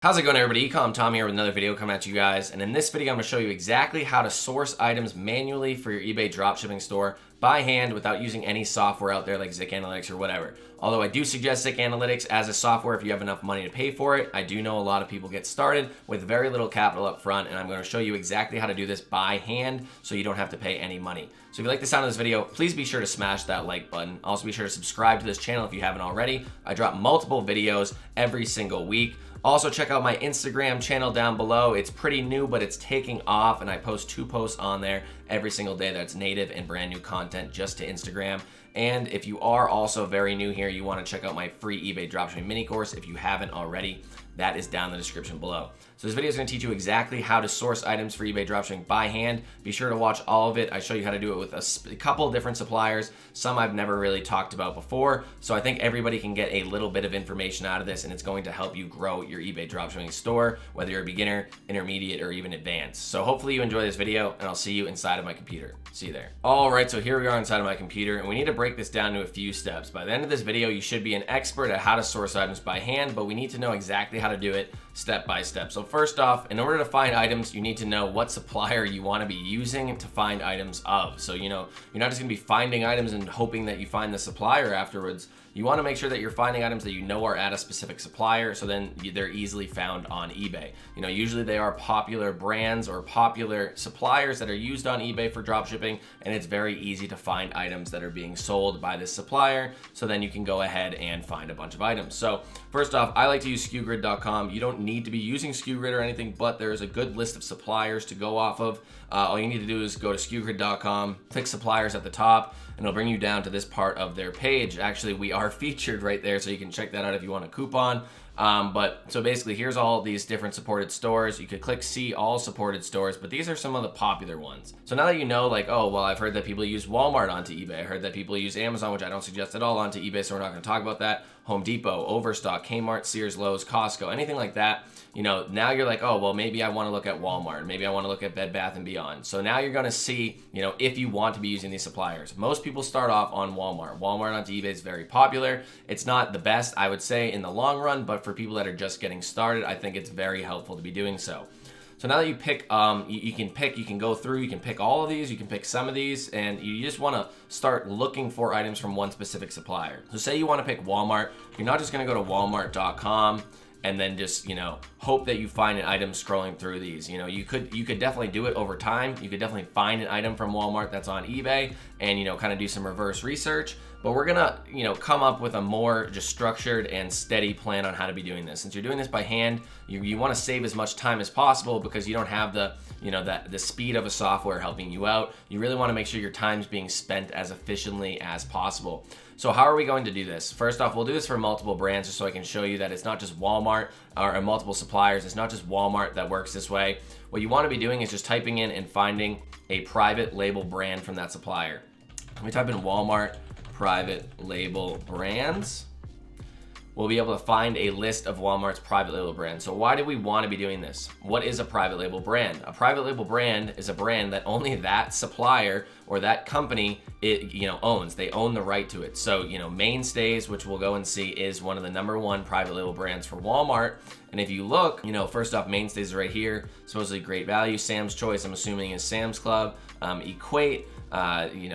How's it going, everybody? Ecom Tom here with another video coming at you guys, and in this video I'm going to show you exactly how to source items manually for your eBay dropshipping store by hand without using any software out there like Zik Analytics or whatever. Although I do suggest Zik Analytics as a software if you have enough money to pay for it. I do know a lot of people get started with very little capital up front, and I'm going to show you exactly how to do this by hand so you don't have to pay any money. So if you like the sound of this video, please be sure to smash that like button. Also be sure to subscribe to this channel if you haven't already. I drop multiple videos every single week. Also, check out my Instagram channel down below. It's pretty new, but it's taking off, and I post 2 posts on there every single day that's native and brand new content just to Instagram. And if you are also very new here, you want to check out my free eBay dropshipping mini course if you haven't already. That is down in the description below. So this video is going to teach you exactly how to source items for eBay dropshipping by hand. Be sure to watch all of it. I show you how to do it with a couple of different suppliers. Some I've never really talked about before. So I think everybody can get a little bit of information out of this, and it's going to help you grow your eBay dropshipping store, whether you're a beginner, intermediate, or even advanced. So hopefully you enjoy this video, and I'll see you inside of my computer. See you there. All right, so here we are inside of my computer, and we need to break this down to a few steps. By the end of this video, you should be an expert at how to source items by hand, but we need to know exactly how to do it step by step. So first off, in order to find items, you need to know what supplier you want to be using to find items of. So, you're not just going to be finding items and hoping that you find the supplier afterwards. You want to make sure that you're finding items that you know are at a specific supplier, so then they're easily found on eBay. Usually they are popular brands or popular suppliers that are used on eBay for dropshipping, and it's very easy to find items that are being sold by this supplier, so then you can go ahead and find a bunch of items. So first off, I like to use SKUgrid.com. You don't need to be using SKUgrid or anything, but there's a good list of suppliers to go off of. All you need to do is go to SKUgrid.com, click suppliers at the top, and it'll bring you down to this part of their page. Actually, we are featured right there, so you can check that out if you want a coupon. So basically, here's all these different supported stores. You could click see all supported stores, but these are some of the popular ones. So now that you know, like, oh, well, I've heard that people use Walmart onto eBay. I heard that people use Amazon, which I don't suggest at all, onto eBay, so we're not going to talk about that. Home Depot, Overstock, Kmart, Sears, Lowe's, Costco, anything like that. Now you're like, oh, well, maybe I want to look at Walmart. Maybe I want to look at Bed Bath & Beyond. So now you're going to see, if you want to be using these suppliers. Most people start off on Walmart. Walmart onto eBay is very popular. It's not the best, I would say, in the long run, but for people that are just getting started, I think it's very helpful to be doing so. So now that you pick, you can go through, you can pick all of these, you can pick some of these, and you just want to start looking for items from one specific supplier. So say you want to pick Walmart, you're not just going to go to walmart.com and then just, hope that you find an item scrolling through these. You could definitely do it over time. You could definitely find an item from Walmart that's on eBay and, kind of do some reverse research. But we're gonna, come up with a more just structured and steady plan on how to be doing this. Since you're doing this by hand, you want to save as much time as possible because you don't have the, the speed of a software helping you out. You really want to make sure your time's being spent as efficiently as possible. So how are we going to do this? First off, we'll do this for multiple brands just so I can show you that it's not just Walmart or multiple suppliers. It's not just Walmart that works this way. What you want to be doing is just typing in and finding a private label brand from that supplier. Let me type in Walmart private label brands. We'll be able to find a list of Walmart's private label brands. So why do we want to be doing this? What is a private label brand? A private label brand is a brand that only that supplier or that company owns. They own the right to it. So, Mainstays, which we'll go and see, is one of the #1 private label brands for Walmart. And if you look, first off, Mainstays is right here, supposedly great value. Sam's Choice, I'm assuming, is Sam's Club. Equate,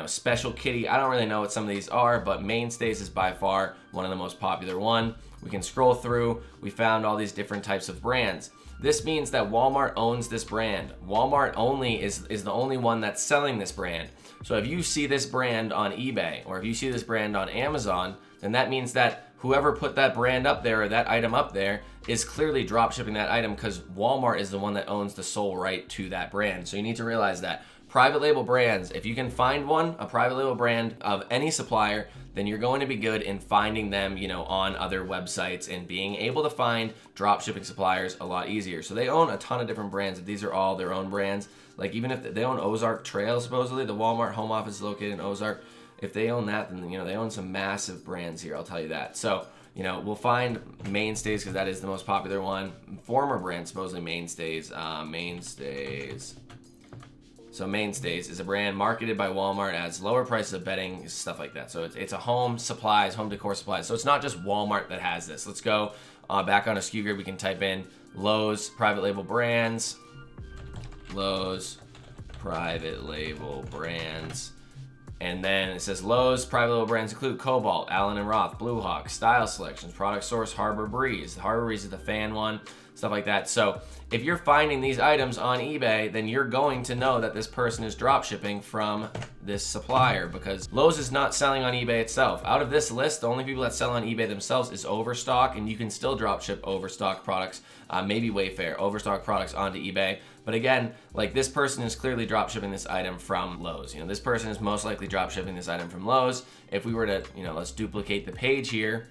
Special Kitty. I don't really know what some of these are, but Mainstays is by far one of the most popular one. We can scroll through. We found all these different types of brands. This means that Walmart owns this brand. Walmart only is the only one that's selling this brand. So if you see this brand on eBay or if you see this brand on Amazon, then that means that whoever put that brand up there or that item up there is clearly drop shipping that item because Walmart is the one that owns the sole right to that brand. So you need to realize that. Private label brands, if you can find a private label brand of any supplier, then you're going to be good in finding them, on other websites and being able to find drop shipping suppliers a lot easier. So they own a ton of different brands. These are all their own brands. Like even if they own Ozark Trail, supposedly, the Walmart home office is located in Ozark. If they own that, then, they own some massive brands here, I'll tell you that. So, we'll find Mainstays because that is the most popular one. Former brand, supposedly Mainstays. So Mainstays is a brand marketed by Walmart as lower prices of bedding, stuff like that. So it's a home supplies, home decor supplies. So it's not just Walmart that has this. Let's go back on a SKU grid. We can type in Lowe's private label brands, Lowe's private label brands. And then it says Lowe's private label brands include Cobalt, Allen & Roth, Blue Hawk, Style Selections, Product Source, Harbor Breeze. The Harbor Breeze is the fan one, stuff like that. So if you're finding these items on eBay, then you're going to know that this person is drop shipping from this supplier, because Lowe's is not selling on eBay itself. Out of this list, the only people that sell on eBay themselves is Overstock, and you can still drop ship Overstock products, maybe Wayfair, Overstock products onto eBay. But again, like, this person is clearly drop shipping this item from Lowe's. You know, this person is most likely drop shipping this item from Lowe's. If we were to, you know, let's duplicate the page here,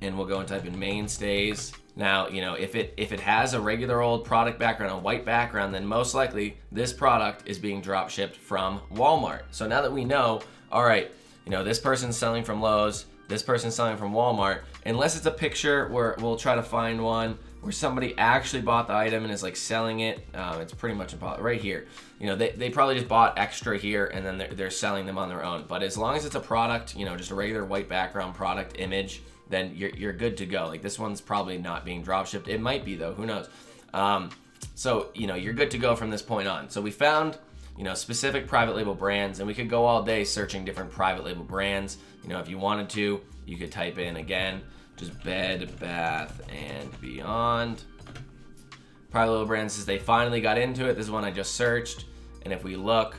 and we'll go and type in mainstays. Now, you know, if it has a regular old product background, a white background, then most likely this product is being drop shipped from Walmart. So now that we know, all right, you know, this person's selling from Lowe's, this person's selling from Walmart, unless it's a picture where we'll try to find one where somebody actually bought the item and is like selling it. It's pretty much impossible. Right here, you know, they probably just bought extra here and then they're selling them on their own. But as long as it's a product, you know, just a regular white background product image, then you're good to go. Like, this one's probably not being drop shipped. It might be though, who knows? So, you know, you're good to go from this point on. So we found, you know, specific private label brands, and we could go all day searching different private label brands. You know, if you wanted to, you could type in, again, just Bed Bath & Beyond. Private label brands, says they finally got into it. This is one I just searched. And if we look,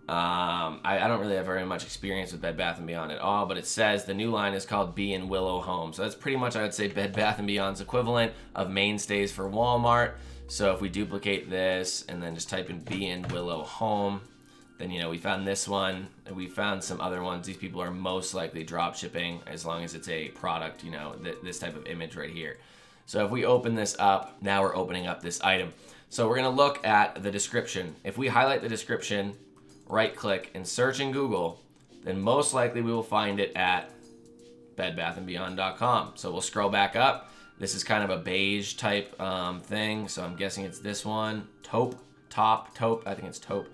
I don't really have very much experience with Bed Bath & Beyond at all, but it says the new line is called Bee & Willow Home. So that's pretty much, I would say, Bed Bath & Beyond's equivalent of Mainstays for Walmart. So if we duplicate this and then just type in Bee & Willow Home, then, you know, we found this one, and we found some other ones. These people are most likely drop shipping, as long as it's a product, you know, this type of image right here. So if we open this up, now we're opening up this item. So we're gonna look at the description. If we highlight the description, right click and search in Google, then most likely we will find it at bedbathandbeyond.com. So we'll scroll back up. This is kind of a beige type thing, so I'm guessing it's this one. Taupe, I think it's taupe.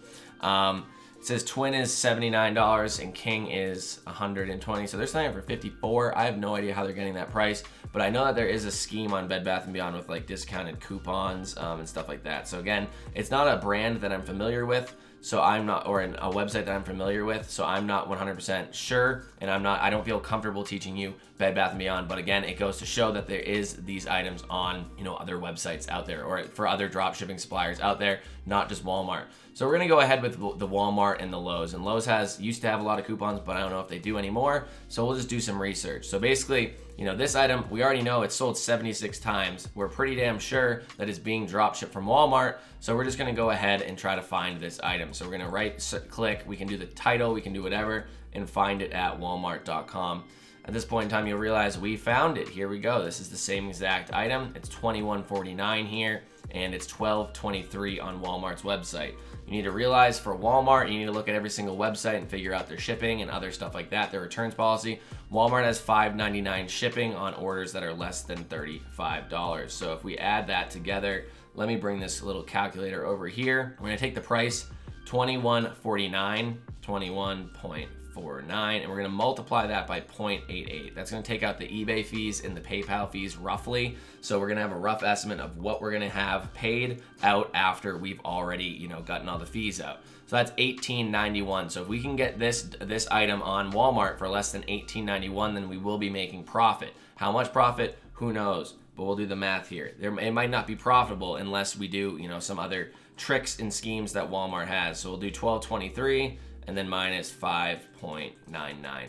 It says twin is $79 and king is $120. So they're selling it for $54. I have no idea how they're getting that price, but I know that there is a scheme on Bed Bath & Beyond with like discounted coupons and stuff like that. So again, it's not a brand that I'm familiar with, so I'm not, or a website that I'm familiar with, so I'm not 100% sure, and I don't feel comfortable teaching you Bed Bath & Beyond. But again, it goes to show that there is these items on, you know, other websites out there, or for other drop shipping suppliers out there, not just Walmart. So we're gonna go ahead with the Walmart and the Lowe's. And Lowe's used to have a lot of coupons, but I don't know if they do anymore. So we'll just do some research. So basically, you know, this item, we already know it's sold 76 times. We're pretty damn sure that it's being drop shipped from Walmart. So we're just gonna go ahead and try to find this item. So we're gonna click, we can do the title, we can do whatever, and find it at walmart.com. At this point in time, you'll realize we found it. Here we go. This is the same exact item. It's $21.49 here, and it's $12.23 on Walmart's website. You need to realize for Walmart, you need to look at every single website and figure out their shipping and other stuff like that, their returns policy. Walmart has $5.99 shipping on orders that are less than $35. So if we add that together, let me bring this little calculator over here. We're gonna take the price, $21.49, 21.49, and we're gonna multiply that by 0.88. That's gonna take out the eBay fees and the PayPal fees roughly. So we're gonna have a rough estimate of what we're gonna have paid out after we've already, you know, gotten all the fees out. So that's $18.91. So if we can get this item on Walmart for less than $18.91, then we will be making profit. How much profit? Who knows? But we'll do the math here. It might not be profitable unless we do, you know, some other tricks and schemes that Walmart has. So we'll do $12.23 and then minus 5.99.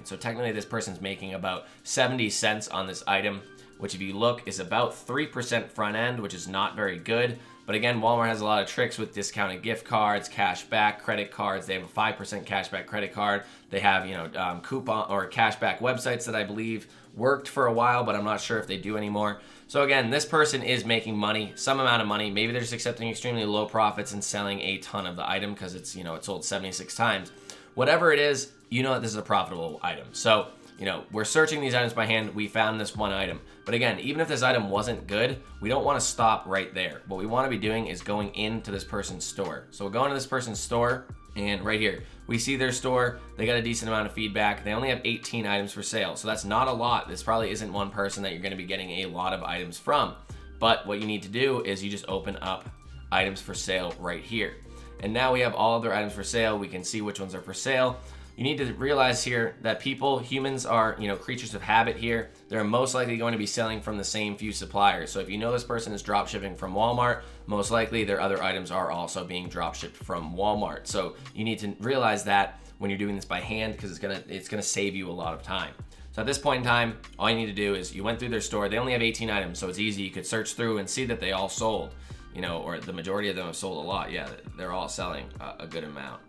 So technically this person's making about 70 cents on this item, which if you look is about 3% front end, which is not very good. But again, Walmart has a lot of tricks with discounted gift cards, cash back, credit cards. They have a 5% cash back credit card. They have, you know, coupon or cash back websites that I believe worked for a while, but I'm not sure if they do anymore. So again, this person is making money, some amount of money. Maybe they're just accepting extremely low profits and selling a ton of the item because it's, you know, it's sold 76 times. Whatever it is, you know that this is a profitable item. So, you know, we're searching these items by hand. We found this one item. But again, even if this item wasn't good, we don't want to stop right there. What we want to be doing is going into this person's store. So we'll go into this person's store, and right here, we see their store. They got a decent amount of feedback. They only have 18 items for sale. So that's not a lot. This probably isn't one person that you're going to be getting a lot of items from. But what you need to do is you just open up items for sale right here. And now we have all of their items for sale. We can see which ones are for sale. You need to realize here that humans are, creatures of habit here. They're most likely going to be selling from the same few suppliers. So if you know this person is drop shipping from Walmart, most likely their other items are also being drop shipped from Walmart. So you need to realize that when you're doing this by hand, because it's gonna save you a lot of time. So at this point in time, all you need to do is you went through their store. They only have 18 items, so it's easy. You could search through and see that they all sold, or the majority of them have sold a lot. Yeah, they're all selling a good amount.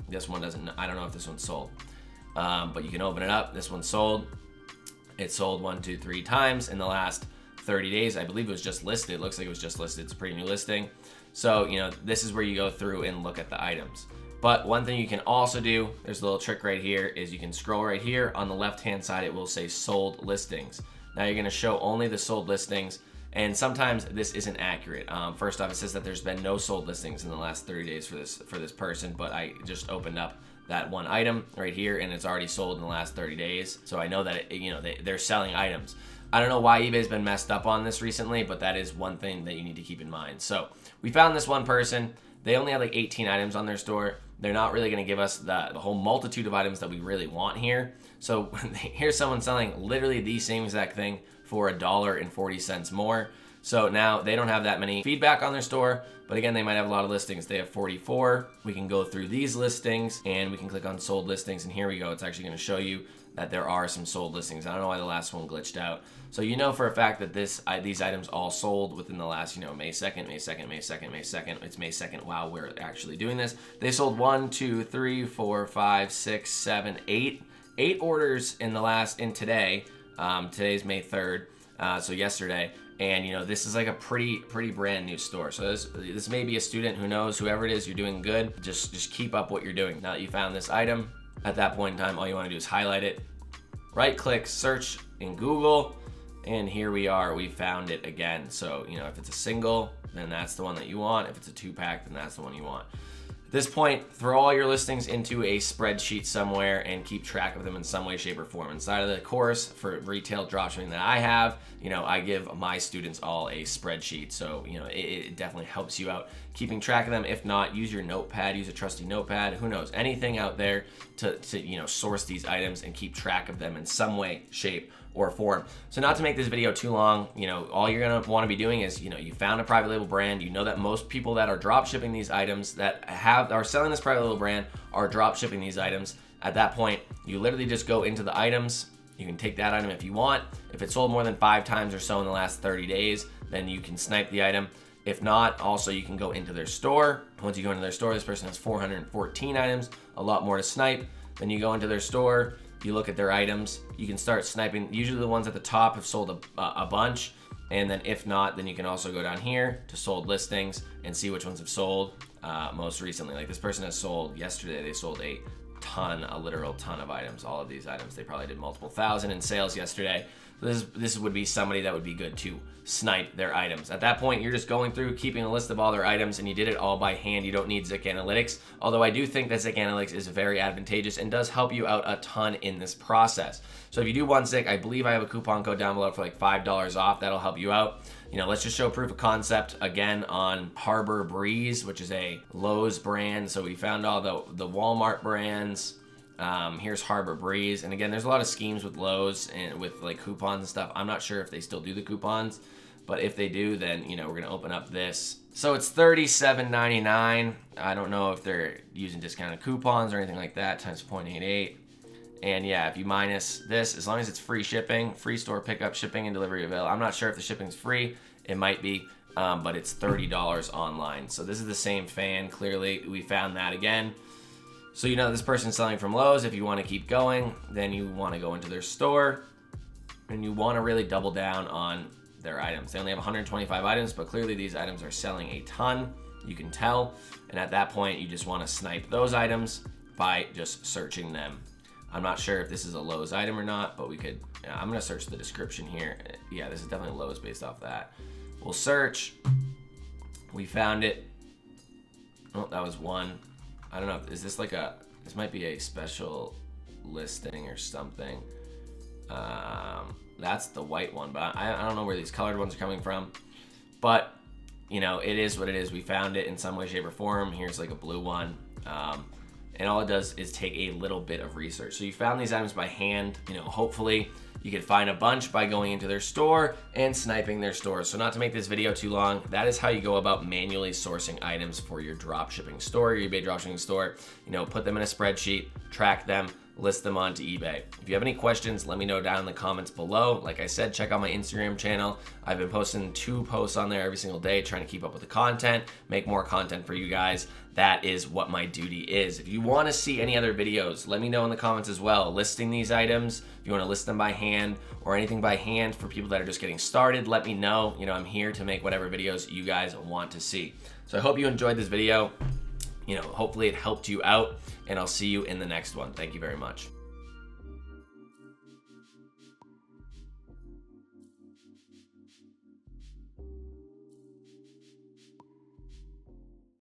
This one doesn't, I don't know if this one's sold, but you can open it up. This one's sold. It sold 1, 2, 3 times in the last 30 days. I believe it was just listed. It looks like it was just listed. It's a pretty new listing. So, this is where you go through and look at the items. But one thing you can also do, there's a little trick right here, is you can scroll right here. On the left-hand side, it will say sold listings. Now you're gonna show only the sold listings, and sometimes this isn't accurate. First off, it says that there's been no sold listings in the last 30 days for this person, but I just opened up that one item right here, and it's already sold in the last 30 days. So I know that they're selling items. I don't know why eBay's been messed up on this recently, but that is one thing that you need to keep in mind. So we found this one person. They only have like 18 items on their store. They're not really going to give us the whole multitude of items that we really want here. So here's someone selling literally the same exact thing for $1.40 more. So now they don't have that many feedback on their store, but again, they might have a lot of listings. They have 44. We can go through these listings and we can click on sold listings, and here we go. It's actually going to show you that there are some sold listings. I don't know why the last one glitched out. So you know for a fact that these items all sold within the last, May 2nd, May 2nd, May 2nd, May 2nd. It's May 2nd while we're actually doing this. They sold 1, 2, 3, 4, 5, 6, 7, 8. 8 orders in today. Today's May 3rd, so yesterday. And this is like a pretty brand new store. So this may be a student, who knows, whoever it is, you're doing good. Just keep up what you're doing. Now that you found this item, at that point in time, all you want to do is highlight it, right click, search in Google, and here we are. We found it again. So if it's a single, then that's the one that you want. If it's a 2-pack, then that's the one you want. At this point, throw all your listings into a spreadsheet somewhere and keep track of them in some way, shape, or form. Inside of the course for retail dropshipping that I have, I give my students all a spreadsheet. So, it definitely helps you out keeping track of them. If not, use your notepad, use a trusty notepad, who knows, anything out there to source these items and keep track of them in some way, shape, or form. So not to make this video too long, all you're gonna want to be doing is, you found a private label brand. You know that most people that are drop shipping these items, that are selling this private label brand, are drop shipping these items. At that point, you literally just go into the items. You can take that item if you want. If it sold more than 5 times or so in the last 30 days, then you can snipe the item. If not, also you can go into their store. Once you go into their store, this person has 414 items, a lot more to snipe. Then you go into their store, you look at their items, you can start sniping. Usually the ones at the top have sold a bunch, and then if not, then you can also go down here to sold listings and see which ones have sold most recently. Like this person has sold, yesterday they sold a literal ton of items. All of these items, they probably did multiple thousand in sales yesterday. This would be somebody that would be good to snipe their items. At that point, you're just going through, keeping a list of all their items, and you did it all by hand. You don't need Zik Analytics, although I do think that Zik Analytics is very advantageous and does help you out a ton in this process. So if you do want Zik, I believe I have a coupon code down below for like $5 off. That'll help you out. Let's just show proof of concept again on Harbor Breeze, which is a Lowe's brand. So we found all the Walmart brands. Here's Harbor Breeze, and again, there's a lot of schemes with Lowe's and with like coupons and stuff. I'm not sure if they still do the coupons, but if they do, then we're gonna open up this. So it's $37.99. I don't know if they're using discounted coupons or anything like that, times 0.88. And yeah, if you minus this, as long as it's free shipping, free store pickup, shipping and delivery available. I'm not sure if the shipping's free. It might be, but it's $30 online. So this is the same fan. Clearly, we found that again. So this person's selling from Lowe's. If you want to keep going, then you want to go into their store, and you want to really double down on their items. They only have 125 items, but clearly these items are selling a ton. You can tell. And at that point, you just want to snipe those items by just searching them. I'm not sure if this is a Lowe's item or not, but we could, I'm gonna search the description here. Yeah, this is definitely Lowe's based off that. We'll search. We found it. Oh, that was one. I don't know, is this like this might be a special listing or something. That's the white one, but I don't know where these colored ones are coming from. but you know, it is what it is. We found it in some way, shape, or form. Here's like a blue one. And all it does is take a little bit of research. So you found these items by hand. You know, hopefully you could find a bunch by going into their store and sniping their store. So not to make this video too long, that is how you go about manually sourcing items for your dropshipping store, your eBay dropshipping store. You know, put them in a spreadsheet, track them, list them onto eBay. If you have any questions, let me know down in the comments below. Like I said, check out my Instagram channel. I've been posting 2 posts on there every single day, trying to keep up with the content, make more content for you guys. That is what my duty is. If you want to see any other videos, let me know in the comments as well. Listing these items, if you want to list them by hand or anything by hand for people that are just getting started, let me know. You know, I'm here to make whatever videos you guys want to see. So I hope you enjoyed this video. You know, hopefully it helped you out, and I'll see you in the next one. Thank you very much.